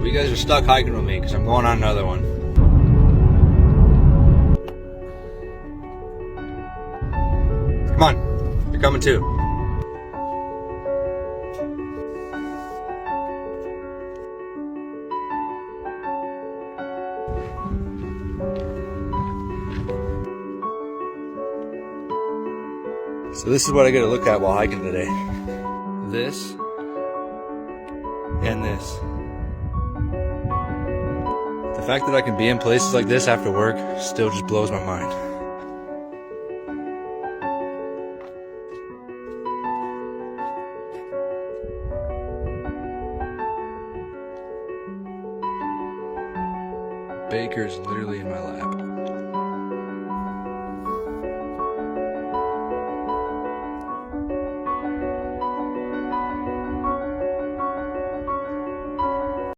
you guys are stuck hiking with me because I'm going on another one. Come on, you're coming too. So this is what I get to look at while hiking today. This and this. The fact that I can be in places like this after work still just blows my mind. Baker's literally in my lap.